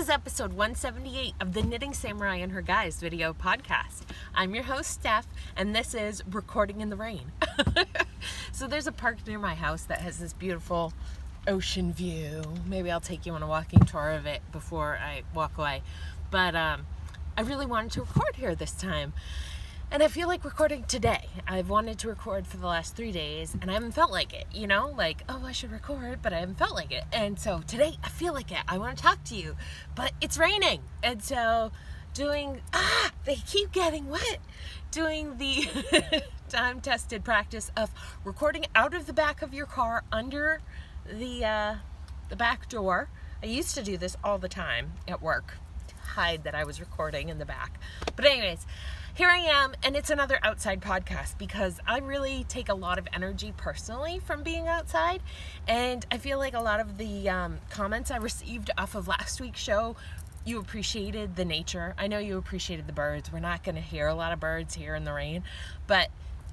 is episode 178 of the Knitting Samurai and Her Guys video podcast. I'm your host, Steph, and this is Recording in the Rain. So there's a park near my house that has this beautiful ocean view. Maybe I'll take you on a walking tour of it before I walk away. But I really wanted to record here this time. And I feel like recording today. I've wanted to record for the last 3 days and I haven't felt like it, you know? Like, oh, I should record, but I haven't felt like it. And so today I feel like it. I want to talk to you, but it's raining. And so they keep getting wet. Doing the time-tested practice of recording out of the back of your car under the back door. I used to do this all the time at work to hide that I was recording in the back. But anyways, here I am, and it's another outside podcast because I really take a lot of energy personally from being outside, and I feel like a lot of the comments I received off of last week's show, you appreciated the nature. I know you appreciated the birds. We're not going to hear a lot of birds here in the rain, but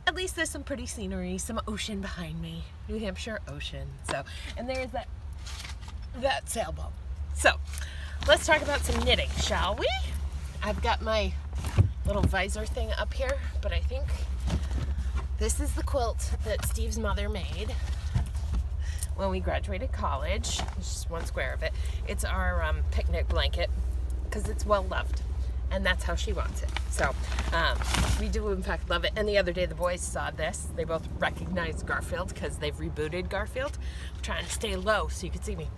at least there's some pretty scenery, some ocean behind me, New Hampshire ocean. So, and there's that sailboat. So, let's talk about some knitting, shall we? I've got my little visor thing up here, but I think this is the quilt that Steve's mother made when we graduated college. There's just one square of it. It's our picnic blanket because it's well loved, and that's how she wants it. So we do in fact love it. And the other day the boys saw this. They both recognized Garfield because they've rebooted Garfield. I'm trying to stay low so you can see me.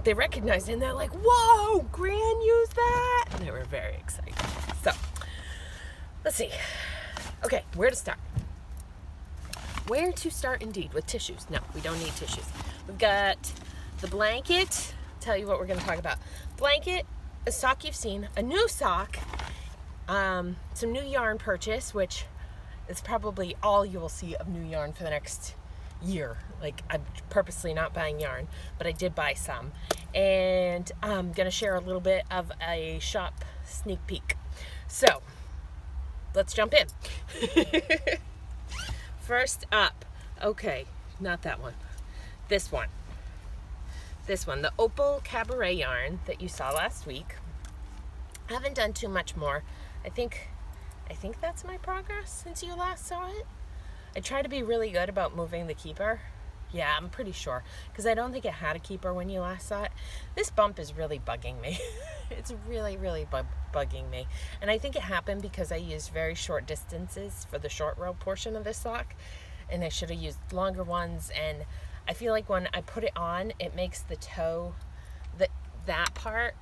They recognized it and they're like, whoa, Gran used that, and they were very excited. So let's see. Okay, where to start? Where to start indeed, with tissues. No, we don't need tissues. We've got the blanket. Tell you what we're going to talk about. Blanket, a sock you've seen, a new sock, some new yarn purchase, which is probably all you will see of new yarn for the next year. Like, I'm purposely not buying yarn, but I did buy some. And I'm going to share a little bit of a shop sneak peek. So, let's jump in. First up, okay, not that one. This one, the Opal Cabaret yarn that you saw last week. I haven't done too much more. I think that's my progress since you last saw it. I try to be really good about moving the keeper. Yeah, I'm pretty sure, because I don't think it had a keeper when you last saw it. This bump is really bugging me. It's really, really bugging me. And I think it happened because I used very short distances for the short row portion of this sock, and I should have used longer ones. And I feel like when I put it on, it makes the toe, that part,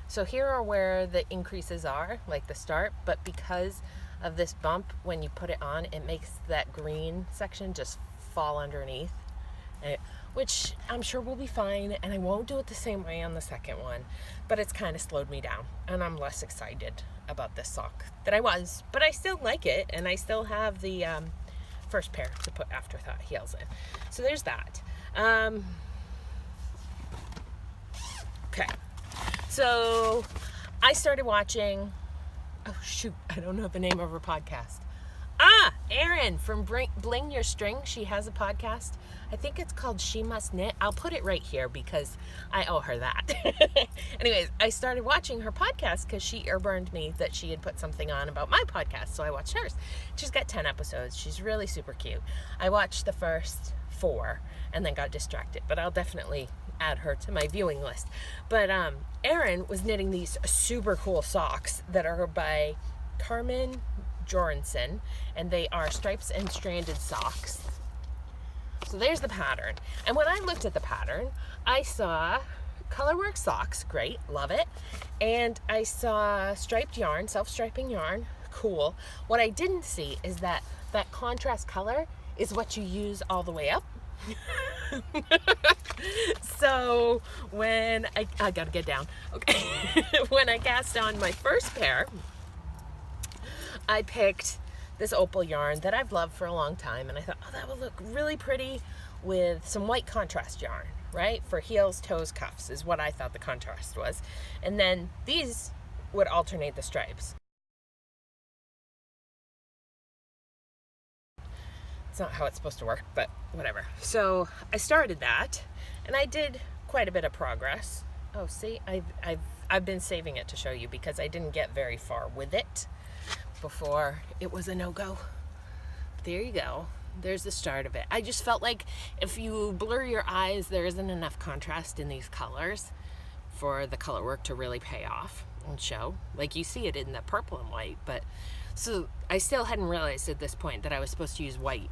so here are where the increases are, like the start, but because of this bump, when you put it on, it makes that green section just fall underneath, which I'm sure will be fine, and I won't do it the same way on the second one, but it's kind of slowed me down, and I'm less excited about this sock than I was, but I still like it, and I still have the first pair to put afterthought heels in. So there's that. Okay, so I started watching, oh shoot, I don't know the name of her podcast. Erin from Bling Your String. She has a podcast. I think it's called She Must Knit. I'll put it right here because I owe her that. Anyways, I started watching her podcast because she earburned me that she had put something on about my podcast, so I watched hers. She's got 10 episodes. She's really super cute. I watched the first 4 and then got distracted, but I'll definitely add her to my viewing list. But Erin was knitting these super cool socks that are by Carmen Joranson, and they are stripes and stranded socks. So there's the pattern. And when I looked at the pattern, I saw colorwork socks, great, love it. And I saw striped yarn, self-striping yarn, cool. What I didn't see is that contrast color is what you use all the way up. So when I gotta get down. Okay. When I cast on my first pair, I picked this opal yarn that I've loved for a long time, and I thought, oh, that would look really pretty with some white contrast yarn, right? For heels, toes, cuffs is what I thought the contrast was. And then these would alternate the stripes. It's not how it's supposed to work, but whatever. So I started that, and I did quite a bit of progress. Oh, see, I've been saving it to show you because I didn't get very far with it before it was a no-go. There you go. There's the start of it. I just felt like if you blur your eyes, there isn't enough contrast in these colors for the color work to really pay off and show. Like you see it in the purple and white, but so I still hadn't realized at this point that I was supposed to use white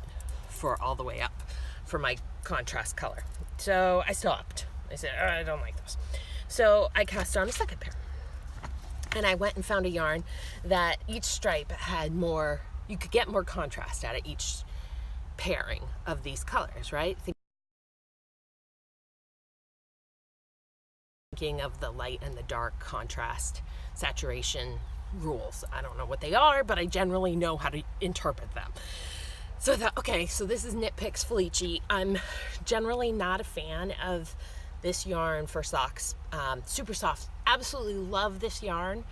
for all the way up for my contrast color. So I still upped. I said, oh, I don't like those. So I cast on a second pair. And I went and found a yarn that each stripe had more, you could get more contrast out of each pairing of these colors, right? Thinking of the light and the dark contrast saturation rules. I don't know what they are, but I generally know how to interpret them. So I thought, okay, so this is Knit Picks Felici. I'm generally not a fan of this yarn for socks. Super soft. Absolutely love this yarn,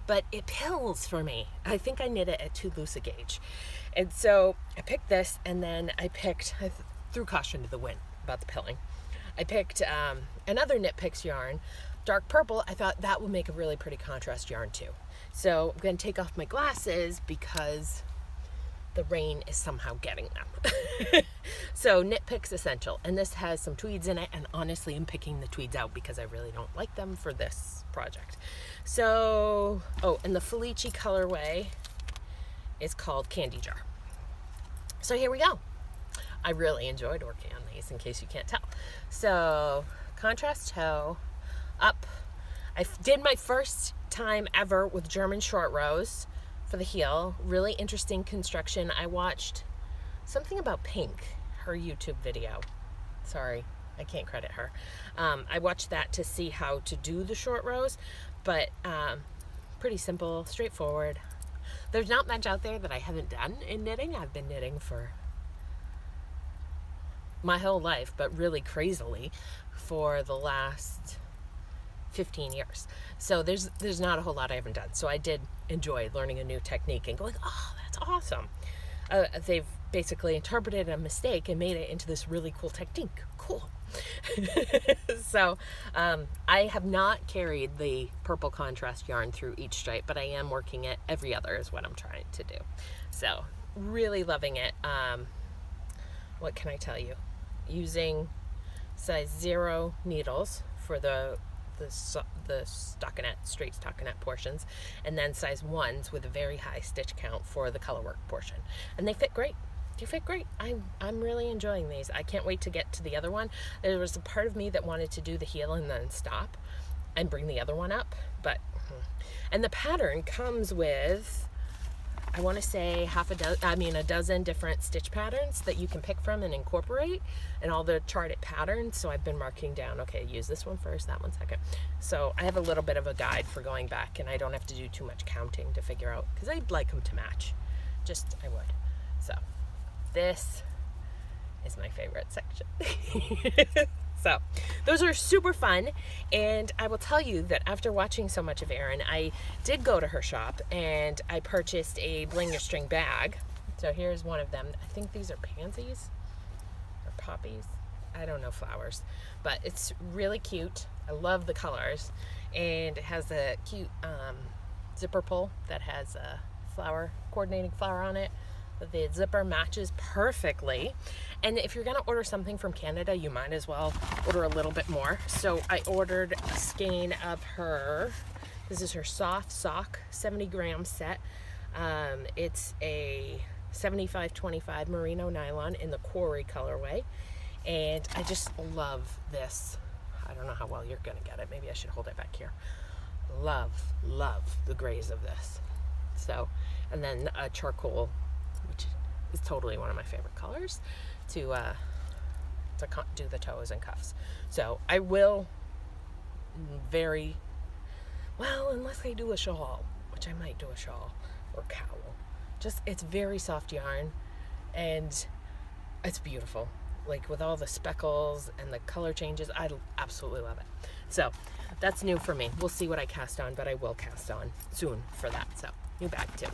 but it pills for me. I think I knit it at too loose a gauge. And so I picked this, and then I threw caution to the wind about the pilling. I picked another Knit Picks yarn, dark purple. I thought that would make a really pretty contrast yarn too. So I'm going to take off my glasses because the rain is somehow getting them. So Knit Picks Essential, and this has some tweeds in it, and honestly I'm picking the tweeds out because I really don't like them for this project. So, oh, and the Felici colorway is called Candy Jar. So here we go. I really enjoyed working on these, in case you can't tell. So contrast toe up. I did my first time ever with German short rows for the heel. Really interesting construction. I watched something about Pink, her YouTube video. Sorry, I can't credit her. I watched that to see how to do the short rows, but pretty simple, straightforward. There's not much out there that I haven't done in knitting. I've been knitting for my whole life, but really crazily for the last 15 years. So there's not a whole lot I haven't done. So I did enjoy learning a new technique and going, oh, that's awesome. They've basically interpreted a mistake and made it into this really cool technique. Cool. So I have not carried the purple contrast yarn through each stripe, but I am working it every other is what I'm trying to do. So really loving it. What can I tell you? Using size 0 needles for the stockinette, straight stockinette portions, and then size 1s with a very high stitch count for the color work portion. And they fit great. They fit great. I'm really enjoying these. I can't wait to get to the other one. There was a part of me that wanted to do the heel and then stop and bring the other one up, but and the pattern comes with, I want to say a dozen different stitch patterns that you can pick from and incorporate, and all the charted patterns. So I've been marking down, okay, use this one first, that one second. So I have a little bit of a guide for going back, and I don't have to do too much counting to figure out, because I'd like them to match. I would. So this is my favorite section. So those are super fun, and I will tell you that after watching so much of Erin, I did go to her shop and I purchased a Bling Your String bag. So here's one of them. I think these are pansies or poppies. I don't know flowers, but it's really cute. I love the colors, and it has a cute zipper pull that has a coordinating flower on it. The zipper matches perfectly, and if you're gonna order something from Canada, you might as well order a little bit more. So I ordered a skein of her, this is her soft sock 70-gram set. It's a 75-25 merino nylon in the quarry colorway, and I just love this. I don't know how well you're gonna get it. Maybe I should hold it back here. Love the grays of this. So, and then a charcoal, which is totally one of my favorite colors, to do the toes and cuffs. So I will unless I do a shawl, which I might do a shawl or cowl. It's very soft yarn, and it's beautiful. Like with all the speckles and the color changes, I absolutely love it. So that's new for me. We'll see what I cast on, but I will cast on soon for that. So new bag too.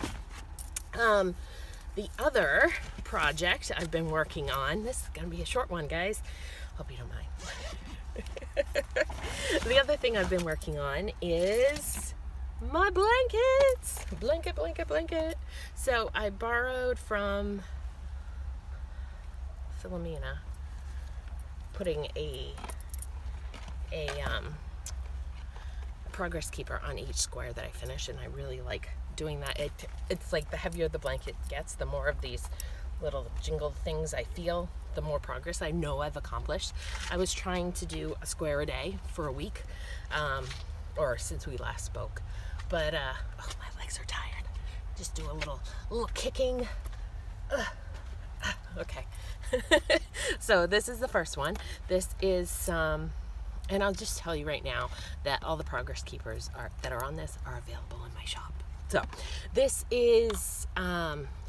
The other project I've been working on, this is going to be a short one, guys. Hope you don't mind. The other thing I've been working on is my blankets. Blanket. So I borrowed from Philomena, putting a progress keeper on each square that I finish, and I really like doing that. It's like the heavier the blanket gets, the more of these little jingle things I feel, the more progress I know I've accomplished. I was trying to do a square a day for a week, or since we last spoke, but oh, my legs are tired. Just do a little kicking. Okay. So this is the first one. This is and I'll just tell you right now that all the progress keepers that are on this are available in my shop. So this is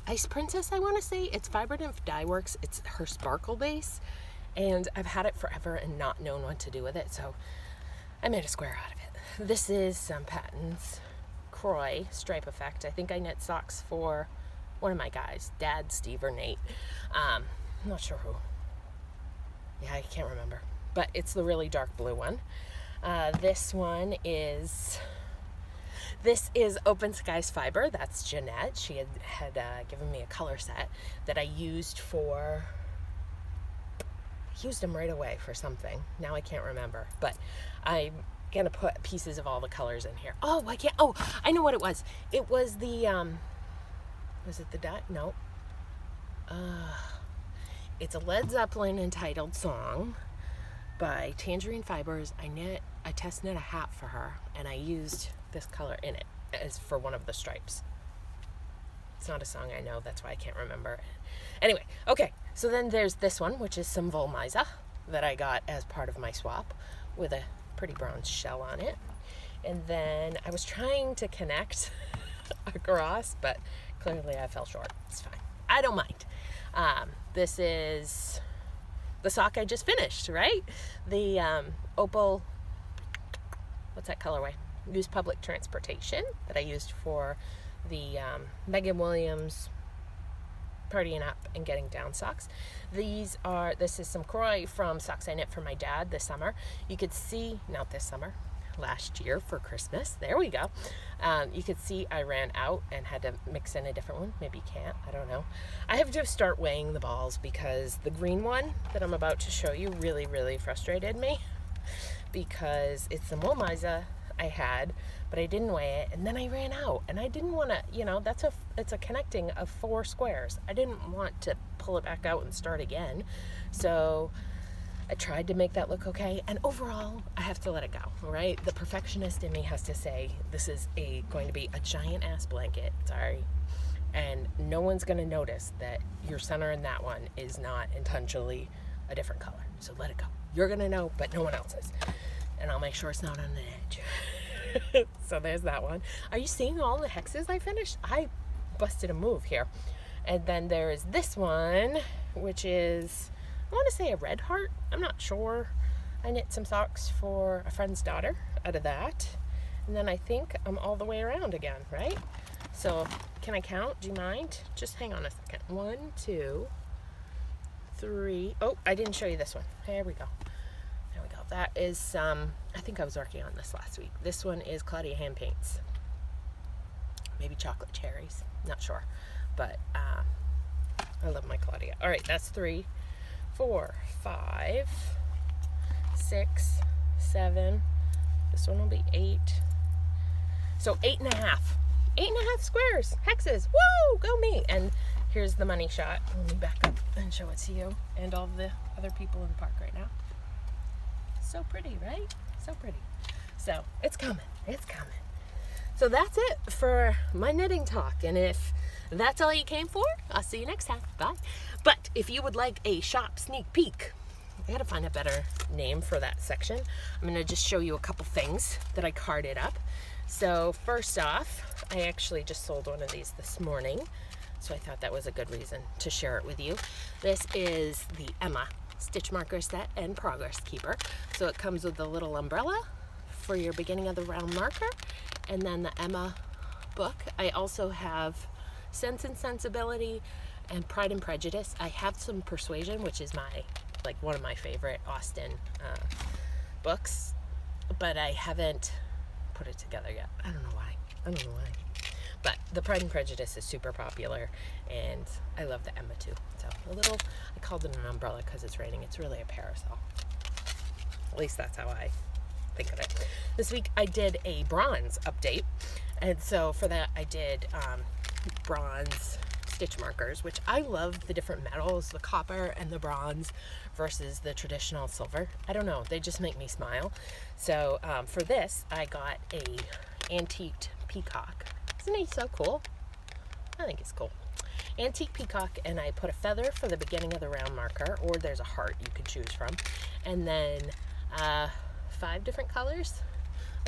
Ice Princess, I want to say. It's Fibered and Dye Works. It's her sparkle base, and I've had it forever and not known what to do with it, so I made a square out of it. This is Patton's Croy Stripe Effect. I think I knit socks for one of my guys, Dad, Steve, or Nate. I'm not sure who. Yeah, I can't remember. But it's the really dark blue one. This is Open Skies Fiber. That's Jeanette. She had given me a color set that I used them right away for something. Now I can't remember. But I'm going to put pieces of all the colors in here. Oh, I know what it was. It was the, was it the dot? No. It's a Led Zeppelin entitled Song by Tangerine Fibers. I test knit a hat for her, and I used this color in it as for one of the stripes. It's not a song I know, that's why I can't remember it. Anyway, okay, so then there's this one, which is some Volmiza that I got as part of my swap with a pretty bronze shell on it. And then I was trying to connect across, but clearly I fell short. It's fine. I don't mind. This is the sock I just finished, right? The Opal, what's that colorway? Use Public Transportation that I used for the Megan Williams Partying Up and Getting Down socks. This is some Croy from socks I knit for my dad this summer. You could see, not this summer, last year for Christmas. There we go. You could see I ran out and had to mix in a different one. Maybe you can't. I don't know. I have to start weighing the balls because the green one that I'm about to show you really, really frustrated me because it's the Momiza I had, but I didn't weigh it, and then I ran out, and I didn't want to, it's a connecting of 4 squares. I didn't want to pull it back out and start again, so I tried to make that look okay, and overall, I have to let it go, right? The perfectionist in me has to say, this is going to be a giant-ass blanket, sorry, and no one's going to notice that your center in that one is not intentionally a different color, so let it go. You're going to know, but no one else is, and I'll make sure it's not on the edge. So there's that one. Are you seeing all the hexes I finished? I busted a move here. And then there's this one, which is, I want to say a red heart. I'm not sure. I knit some socks for a friend's daughter out of that. And then I think I'm all the way around again, right? So can I count? Do you mind? Just hang on a second. 1, 2, 3. Oh, I didn't show you this one. There we go. There we go. That is, I think I was working on this last week. This one is Claudia Hand Paints. Maybe chocolate cherries. Not sure. But I love my Claudia. All right, that's 3, 4, 5, 6, 7. This one will be 8. So 8.5. 8.5 squares. Hexes. Woo! Go me. And here's the money shot. Let me back up and show it to you and all the other people in the park right now. So pretty, right? So pretty. So it's coming. It's coming. So that's it for my knitting talk. And if that's all you came for, I'll see you next time. Bye. But if you would like a shop sneak peek, I gotta find a better name for that section. I'm gonna just show you a couple things that I carded up. So first off, I actually just sold one of these this morning. So I thought that was a good reason to share it with you. This is the Emma Stitch Marker Set and Progress Keeper. So it comes with a little umbrella for your beginning of the round marker, and then the Emma book. I also have Sense and Sensibility and Pride and Prejudice. I have some Persuasion, which is one of my favorite Austen books, but I haven't put it together yet. I don't know why. But the Pride and Prejudice is super popular, and I love the Emma too. So I called it an umbrella because it's raining. It's really a parasol. At least that's how I think of it. This week I did a bronze update, and so for that I did bronze stitch markers, which I love the different metals, the copper and the bronze versus the traditional silver. I don't know, they just make me smile. So for this I got a antiqued peacock. Isn't he so cool? I think it's cool. Antique peacock, and I put a feather for the beginning of the round marker, or there's a heart you can choose from, and then 5 different colors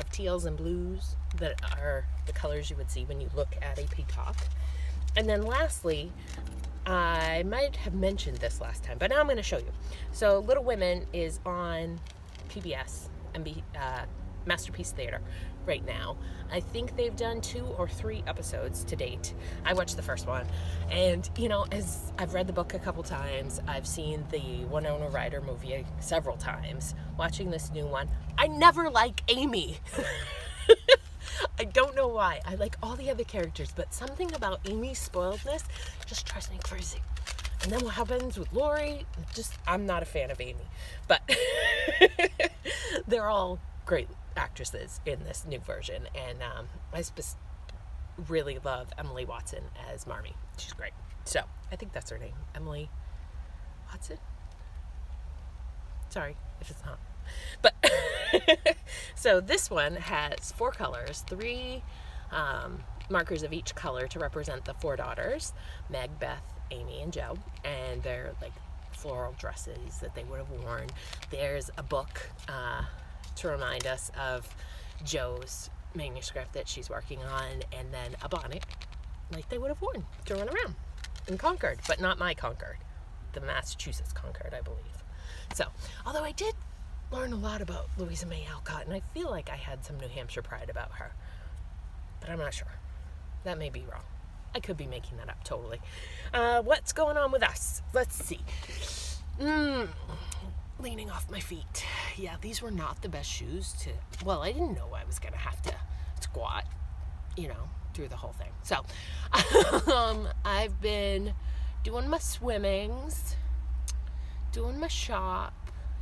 of teals and blues that are the colors you would see when you look at a peacock. And then lastly, I might have mentioned this last time, but now I'm going to show you. So Little Women is on PBS and Masterpiece Theater right now. I think they've done 2 or 3 episodes to date. I watched the first one, and as I've read the book a couple times, I've seen the Winona Ryder movie several times. Watching this new one, I never like Amy. I don't know why. I like all the other characters, but something about Amy's spoiledness just drives me crazy. And then what happens with Lori, I'm not a fan of Amy. But they're all great actresses in this new version. And I really love Emily Watson as Marmee. She's great. So I think that's her name. Emily Watson? Sorry if it's not. But so this one has 4 colors, 3 markers of each color to represent the 4 daughters, Meg, Beth, Amy, and Jo, and they're like floral dresses that they would have worn. There's a book to remind us of Jo's manuscript that she's working on, and then a bonnet like they would have worn to run around in Concord, but not my Concord, the Massachusetts Concord, I believe. So, although I did learn a lot about Louisa May Alcott, and I feel like I had some New Hampshire pride about her, but I'm not sure. That may be wrong. I could be making that up totally. What's going on with us? Let's see. Leaning off my feet. Yeah, these were not the best shoes well, I didn't know I was going to have to squat, through the whole thing. So, I've been doing my swimmings, doing my shop.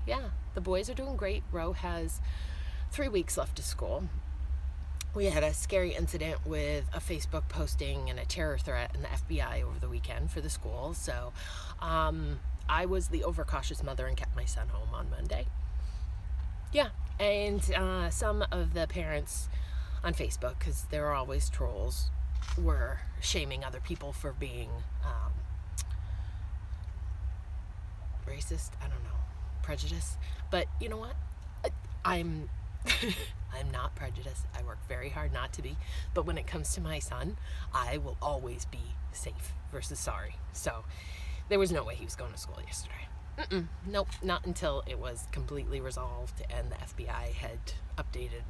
Yeah, the boys are doing great. Ro has 3 weeks left of school. We had a scary incident with a Facebook posting and a terror threat in the FBI over the weekend for the school. So I was the overcautious mother and kept my son home on Monday. Yeah, and some of the parents on Facebook, because there are always trolls, were shaming other people for being racist. I don't know. Prejudice. But you know what? I'm not prejudiced. I work very hard not to be. But when it comes to my son, I will always be safe versus sorry. So there was no way he was going to school yesterday. Nope, not until it was completely resolved and the FBI had updated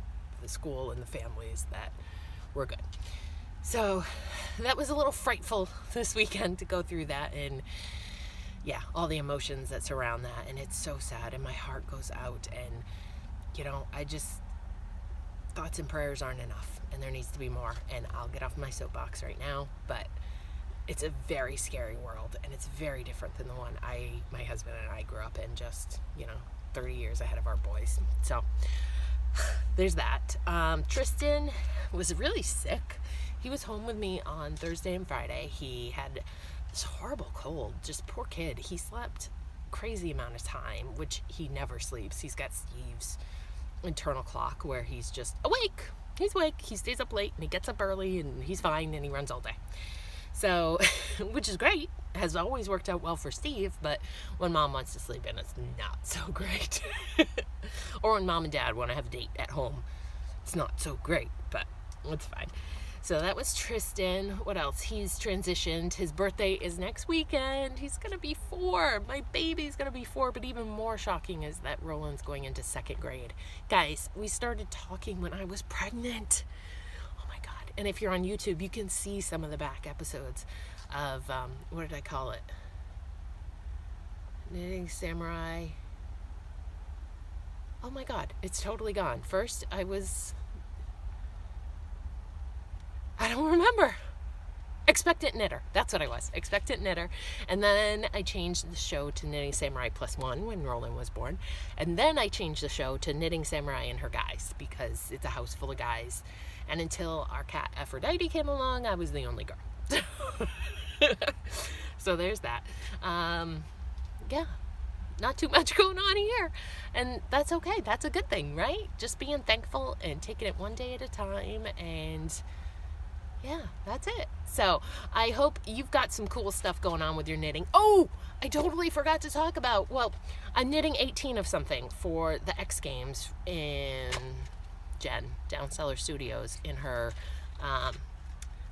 the school and the families that we're good. So that was a little frightful this weekend to go through that, and yeah, all the emotions that surround that, and it's so sad, and my heart goes out, and I just, thoughts and prayers aren't enough, and there needs to be more, and I'll get off my soapbox right now, but it's a very scary world, and it's very different than the one my husband and I grew up in, just 30 years ahead of our boys. So there's that. Tristan was really sick. He was home with me on Thursday and Friday. He had this horrible cold, just poor kid. He slept crazy amount of time, which he never sleeps. He's got Steve's internal clock where he's just awake. He's awake. He stays up late and he gets up early and he's fine and he runs all day. So, which is great. Has always worked out well for Steve, but when mom wants to sleep in, it's not so great. Or when mom and dad want to have a date at home, it's not so great, but it's fine. So that was Tristan. What else? He's transitioned. His birthday is next weekend. He's going to be 4. My baby's going to be 4. But even more shocking is that Roland's going into 2nd grade. Guys, we started talking when I was pregnant. Oh my God. And if you're on YouTube, you can see some of the back episodes of, what did I call it? Knitting Samurai. Oh my God, it's totally gone. First, I don't remember. Expectant knitter. That's what I was. Expectant knitter. And then I changed the show to Knitting Samurai +1 when Roland was born. And then I changed the show to Knitting Samurai and Her Guys because it's a house full of guys. And until our cat Aphrodite came along, I was the only girl. So there's that. Yeah. Not too much going on here. And that's okay. That's a good thing, right? Just being thankful and taking it one day at a time. And yeah, that's it. So I hope you've got some cool stuff going on with your knitting. Oh, I totally forgot to talk about, well, I'm knitting 18 of something for the X Games in Jen, Down Cellar Studios, in her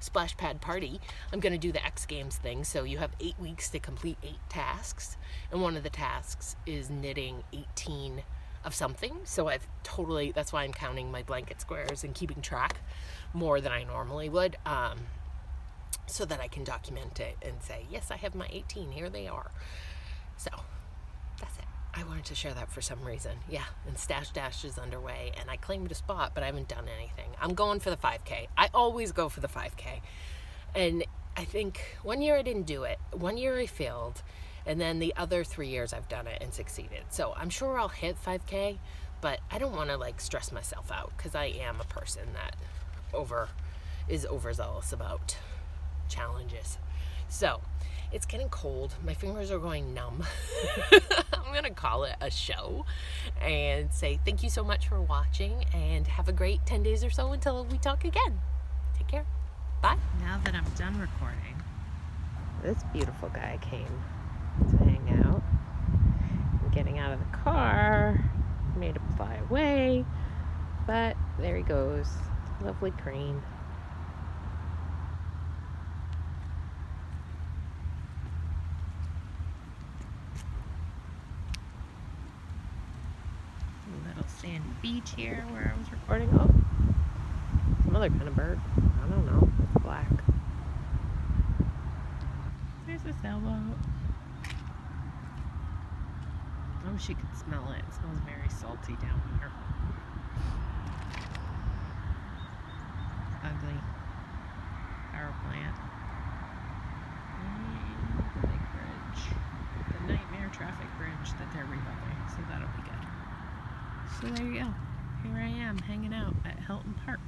splash pad party. I'm going to do the X Games thing. So you have 8 weeks to complete 8 tasks. And one of the tasks is knitting 18 of something. So that's why I'm counting my blanket squares and keeping track more than I normally would, so that I can document it and say, yes, I have my 18, here they are. So that's it. I wanted to share that for some reason. Yeah, and Stash Dash is underway, and I claimed a spot, but I haven't done anything. I'm going for the 5K. I always go for the 5K. And I think one year I didn't do it. One year I failed. And then the other 3 years I've done it and succeeded. So I'm sure I'll hit 5K, but I don't want to stress myself out because I am a person that is overzealous about challenges. So it's getting cold. My fingers are going numb. I'm going to call it a show and say thank you so much for watching and have a great 10 days or so until we talk again. Take care. Bye. Now that I'm done recording, this beautiful guy came to hang out. I'm getting out of the car, made him fly away, but there he goes. Lovely crane. A little sandy beach here where I was recording. Oh, some other kind of bird. I don't know. It's black. There's a sailboat. I wish you could smell it. It smells very salty down here. Ugly power plant. And the big bridge. The nightmare traffic bridge that they're rebuilding. So that'll be good. So there you go. Here I am hanging out at Hilton Park.